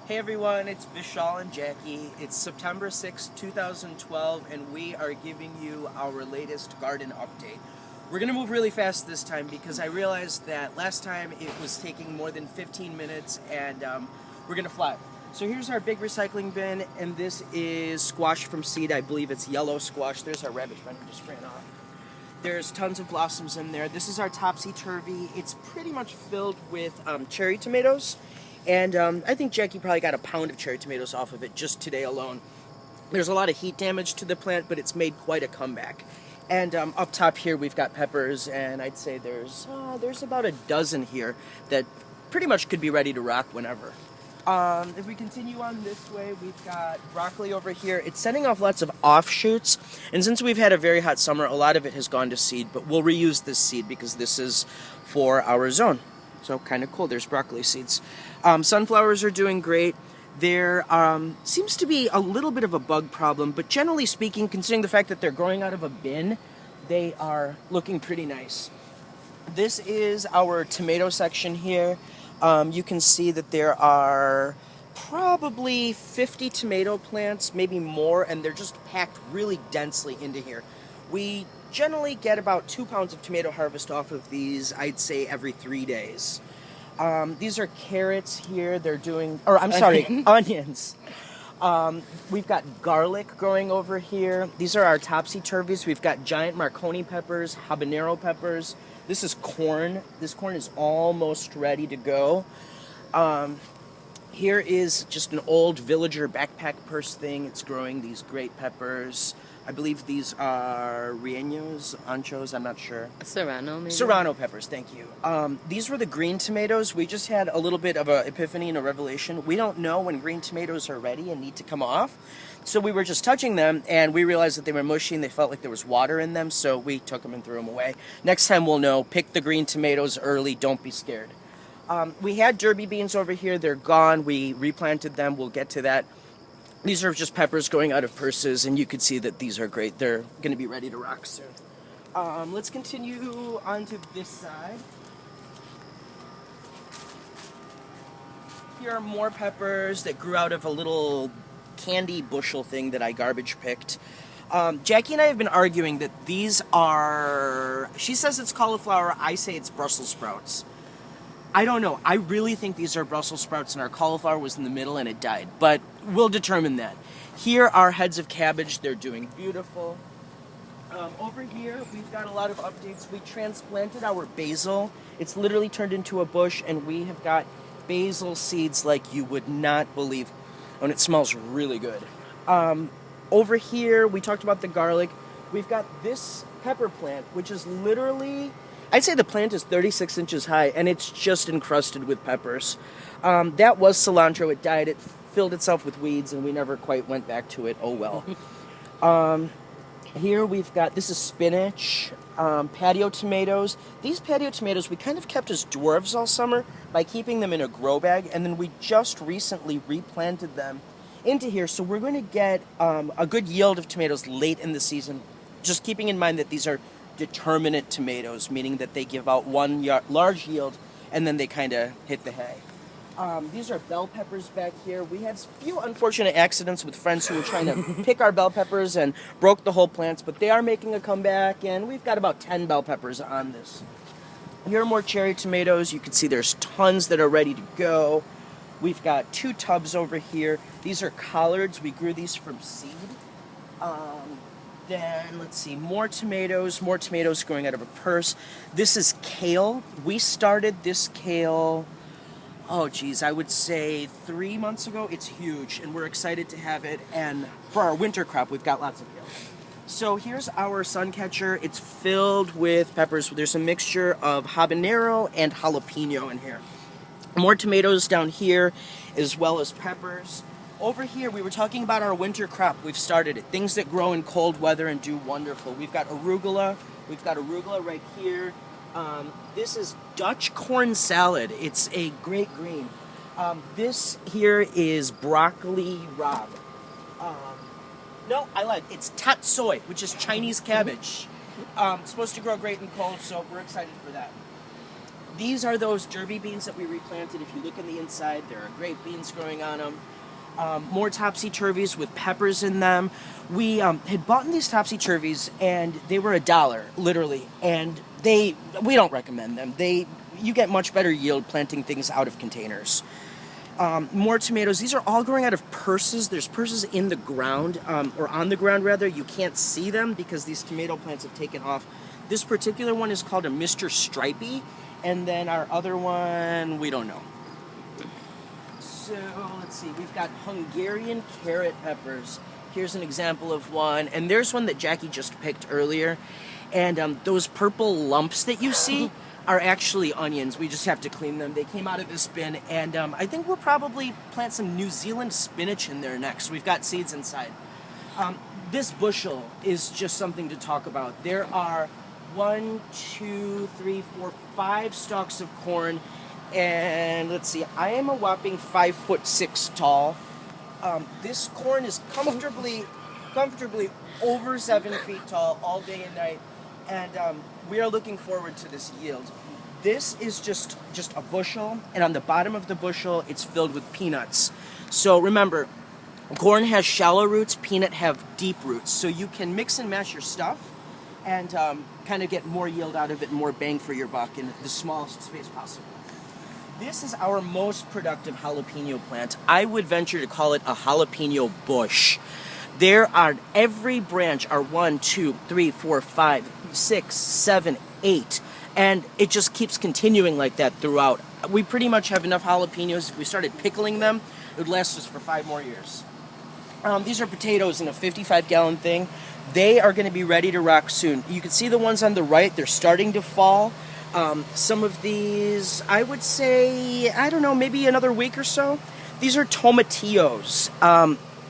Hey everyone, it's Vishal and Jackie. It's September 6th, 2012, and we are giving you our latest garden update. We're going to move really fast this time because I realized that last time it was taking more than 15 minutes and we're going to fly. So here's our big recycling bin, and this is squash from seed. I believe it's yellow squash. There's our rabbit friend who just ran off. There's tons of blossoms in there. This is our topsy-turvy. It's pretty much filled with cherry tomatoes. And I think Jackie probably got a pound of cherry tomatoes off of it just today alone. There's a lot of heat damage to the plant, but it's made quite a comeback. And up top here we've got peppers, and I'd say there's about a dozen here that pretty much could be ready to rock whenever. If we continue on this way, we've got broccoli over here. It's setting off lots of offshoots, and since we've had a very hot summer, a lot of it has gone to seed, but we'll reuse this seed because this is for our zone. So kind of cool. There's broccoli seeds. Sunflowers are doing great. There seems to be a little bit of a bug problem, but generally speaking, considering the fact that they're growing out of a bin, they are looking pretty nice. This is our tomato section here. You can see that there are probably 50 tomato plants, maybe more, and they're just packed really densely into here. We generally get about 2 pounds of tomato harvest off of these, I'd say, every 3 days. These are carrots here. They're doing, or I'm sorry, onions. We've got garlic growing over here. These are our topsy-turvies. We've got giant Marconi peppers, habanero peppers. This is corn. This corn is almost ready to go. Here is just an old villager backpack purse thing. It's growing these great peppers. I believe these are rellenos, anchos, I'm not sure. Serrano, maybe? Serrano peppers, thank you. These were the green tomatoes. We just had a little bit of an epiphany and a revelation. We don't know when green tomatoes are ready and need to come off. So we were just touching them, and we realized that they were mushy and they felt like there was water in them, so we took them and threw them away. Next time we'll know. Pick the green tomatoes early. Don't be scared. We had derby beans over here. They're gone. We replanted them. We'll get to that. These are just peppers going out of purses, and you can see that these are great. They're going to be ready to rock soon. Let's continue on to this side. Here are more peppers that grew out of a little candy bushel thing that I garbage picked. Jackie and I have been arguing that these are... She says it's cauliflower. I say it's Brussels sprouts. I don't know. I really think these are Brussels sprouts and our cauliflower was in the middle and it died. But we'll determine that. Here are heads of cabbage. They're doing beautiful. Over here, we've got a lot of updates. We transplanted our basil. It's literally turned into a bush, and we have got basil seeds like you would not believe. And it smells really good. Over here, we talked about the garlic. We've got this pepper plant, which is literally... I'd say the plant is 36 inches high, and it's just encrusted with peppers. That was cilantro. It died. It filled itself with weeds, and we never quite went back to it. Oh, well. Here we've got, this is spinach, patio tomatoes. These patio tomatoes we kind of kept as dwarves all summer by keeping them in a grow bag, and then we just recently replanted them into here. So we're going to get a good yield of tomatoes late in the season, just keeping in mind that these are determinate tomatoes, meaning that they give out one large yield and then they kind of hit the hay. These are bell peppers back here. We had a few unfortunate accidents with friends who were trying to pick our bell peppers and broke the whole plants, but they are making a comeback, and we've got about 10 bell peppers on this. Here are more cherry tomatoes. You can see there's tons that are ready to go. We've got 2 tubs over here. These are collards. We grew these from seed. Then, let's see, more tomatoes growing out of a purse. This is kale. We started this kale, I would say 3 months ago. It's huge, and we're excited to have it. And for our winter crop, we've got lots of kale. So here's our sun catcher. It's filled with peppers. There's a mixture of habanero and jalapeno in here. More tomatoes down here, as well as peppers. Over here, we were talking about our winter crop. We've started it. Things that grow in cold weather and do wonderful. We've got arugula. We've got arugula right here. This is Dutch corn salad. It's a great green. This here is broccoli rabe. No, I lied. It's tatsoi, which is Chinese cabbage. It's supposed to grow great and cold, so we're excited for that. These are those derby beans that we replanted. If you look in the inside, there are great beans growing on them. More topsy-turvies with peppers in them. We had bought these topsy-turvies, and they were $1, literally. And we don't recommend them. You get much better yield planting things out of containers. More tomatoes. These are all growing out of purses. There's purses in the ground, or on the ground rather. You can't see them because these tomato plants have taken off. This particular one is called a Mr. Stripey, and then our other one, we don't know. So let's see, we've got Hungarian carrot peppers. Here's an example of one, and there's one that Jackie just picked earlier. And those purple lumps that you see are actually onions. We just have to clean them. They came out of this bin, and I think we'll probably plant some New Zealand spinach in there next. We've got seeds inside. This bushel is just something to talk about. There are 1, 2, 3, 4, 5 stalks of corn, and let's see, I am a whopping 5'6" tall. This corn is comfortably over 7 feet tall all day and night, and we are looking forward to this yield. This is just a bushel, and on the bottom of the bushel, it's filled with peanuts. So remember, corn has shallow roots, peanut have deep roots, so you can mix and match your stuff and kind of get more yield out of it, more bang for your buck in the smallest space possible. This is our most productive jalapeno plant. I would venture to call it a jalapeno bush. There are, every branch are 1, 2, 3, 4, 5, 6, 7, 8, and it just keeps continuing like that throughout. We pretty much have enough jalapenos. If we started pickling them, it would last us for 5 more years. These are potatoes in a 55-gallon thing. They are going to be ready to rock soon. You can see the ones on the right, they're starting to fall. Some of these, I would say, I don't know, maybe another week or so. These are tomatillos.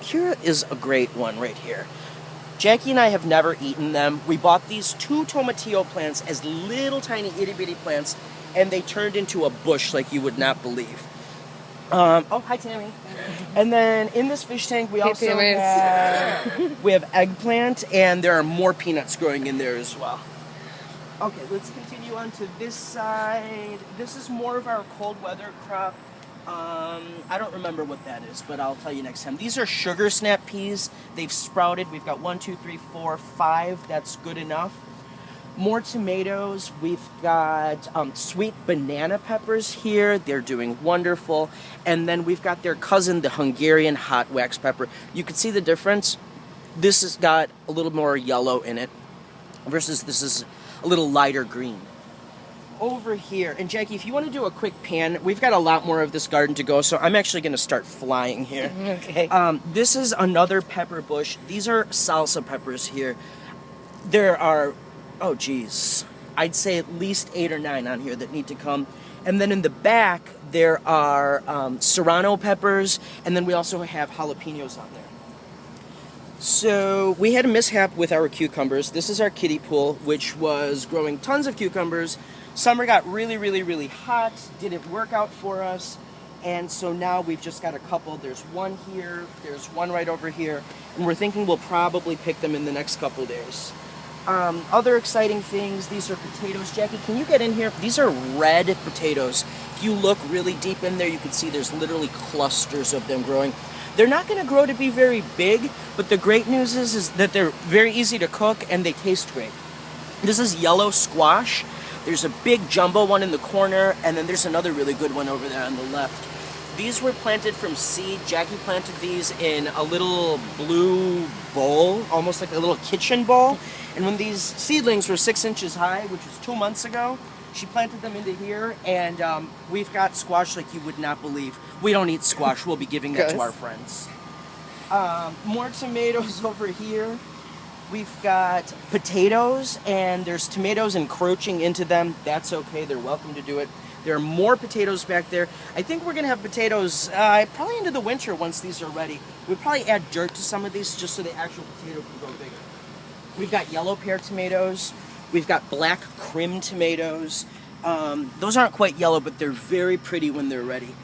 Here is a great one right here. Jackie and I have never eaten them. We bought these 2 tomatillo plants as little tiny itty-bitty plants, and they turned into a bush like you would not believe. Oh, hi, Tammy. And then in this fish tank, we also have eggplant, and there are more peanuts growing in there as well. Okay, let's continue on to this side. This is more of our cold weather crop. I don't remember what that is, but I'll tell you next time. These are sugar snap peas. They've sprouted. We've got 1, 2, 3, 4, 5. That's good enough. More tomatoes. We've got sweet banana peppers here. They're doing wonderful. And then we've got their cousin, the Hungarian hot wax pepper. You can see the difference. This has got a little more yellow in it versus this is a little lighter green. Over here, and Jackie, if you want to do a quick pan, we've got a lot more of this garden to go, so I'm actually going to start flying here. Okay. This is another pepper bush. These are salsa peppers here. There are, oh geez, I'd say at least 8 or 9 on here that need to come. And then in the back, there are serrano peppers, and then we also have jalapenos on there. So we had a mishap with our cucumbers. This is our kiddie pool, which was growing tons of cucumbers. Summer got really hot, didn't work out for us, and so now we've just got a couple. There's one here, there's one right over here, and we're thinking we'll probably pick them in the next couple days. Other exciting things, these are potatoes. Jackie, can you get in here? These are red potatoes. If you look really deep in there, you can see there's literally clusters of them growing. They're not going to grow to be very big, but the great news is that they're very easy to cook and they taste great. This is yellow squash. There's a big jumbo one in the corner, and then there's another really good one over there on the left. These were planted from seed. Jackie planted these in a little blue bowl, almost like a little kitchen bowl. And when these seedlings were 6 inches high, which was 2 months ago, she planted them into here, and we've got squash like you would not believe. We don't eat squash. We'll be giving that to our friends. More tomatoes over here. We've got potatoes, and there's tomatoes encroaching into them. That's okay. They're welcome to do it. There are more potatoes back there. I think we're going to have potatoes probably into the winter once these are ready. We'll probably add dirt to some of these just so the actual potato can grow bigger. We've got yellow pear tomatoes. We've got black crim tomatoes. Those aren't quite yellow, but they're very pretty when they're ready.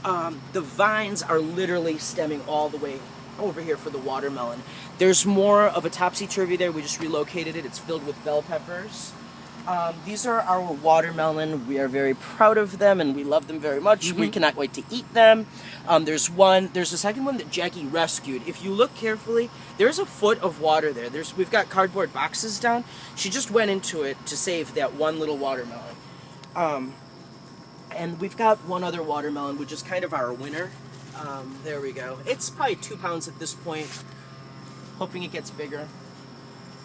The vines are literally stemming all the way over here for the watermelon. There's more of a topsy-turvy there. We just relocated it. It's filled with bell peppers. These are our watermelon. We are very proud of them, and we love them very much. We cannot wait to eat them. There's a second one that Jackie rescued. If you look carefully, there's a foot of water there. We've got cardboard boxes down. She just went into it to save that one little watermelon. And we've got one other watermelon, which is kind of our winner. There we go. It's probably 2 pounds at this point. Hoping it gets bigger.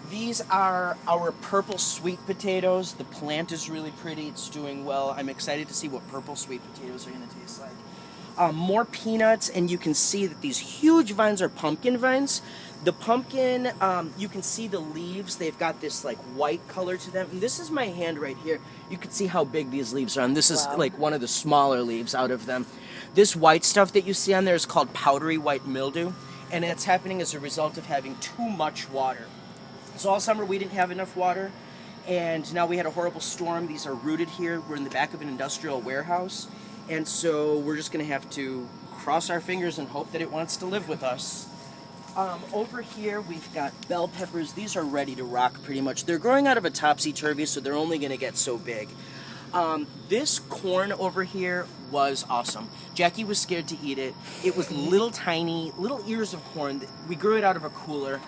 These are our purple sweet potatoes. The plant is really pretty. It's doing well. I'm excited to see what purple sweet potatoes are going to taste like. More peanuts, and you can see that these huge vines are pumpkin vines. The pumpkin, you can see the leaves. They've got this like white color to them. And this is my hand right here. You can see how big these leaves are. And this is like one of the smaller leaves out of them. This white stuff that you see on there is called powdery white mildew. And it's happening as a result of having too much water. So all summer we didn't have enough water, and now we had a horrible storm. These are rooted here. We're in the back of an industrial warehouse, and so we're just going to have to cross our fingers and hope that it wants to live with us. Over here we've got bell peppers. These are ready to rock pretty much. They're growing out of a topsy-turvy, so they're only going to get so big. This corn over here was awesome. Jackie was scared to eat it. It was little tiny, little ears of corn. We grew it out of a cooler.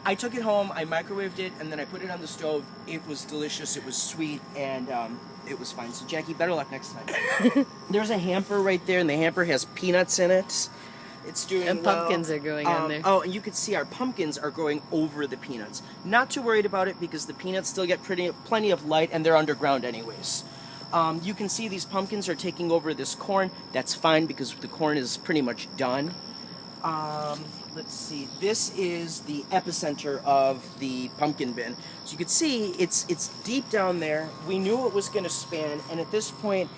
I took it home, I microwaved it, and then I put it on the stove. It was delicious, it was sweet, and it was fine. So Jackie, better luck next time. There's a hamper right there, and the hamper has peanuts in it. It's doing And well. pumpkins are growing on there. Oh, and you can see our pumpkins are growing over the peanuts. Not too worried about it because the peanuts still get plenty of light, and they're underground anyways. You can see these pumpkins are taking over this corn. That's fine because the corn is pretty much done. Let's see. This is the epicenter of the pumpkin bin. So you can see it's deep down there. We knew it was going to span, and at this point,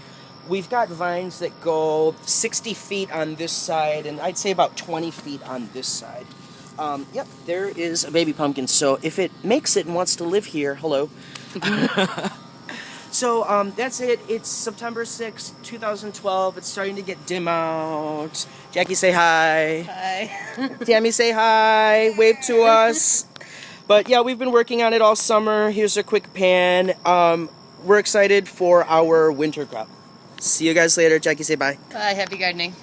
we've got vines that go 60 feet on this side, and I'd say about 20 feet on this side. Yep, there is a baby pumpkin. So if it makes it and wants to live here, hello. So that's it. It's September 6th, 2012. It's starting to get dim out. Jackie, say hi. Hi. Tammy, say hi. Wave to us. But yeah, we've been working on it all summer. Here's a quick pan. We're excited for our winter crop. See you guys later. Jackie, say bye. Bye, happy gardening.